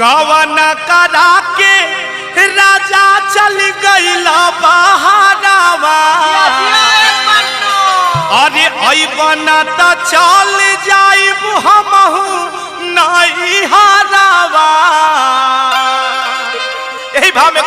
गवन करा के राजा चल गइला बहारावा। अरे अबना त चल जाइब हमहू नहीं हारावा। यही भाव में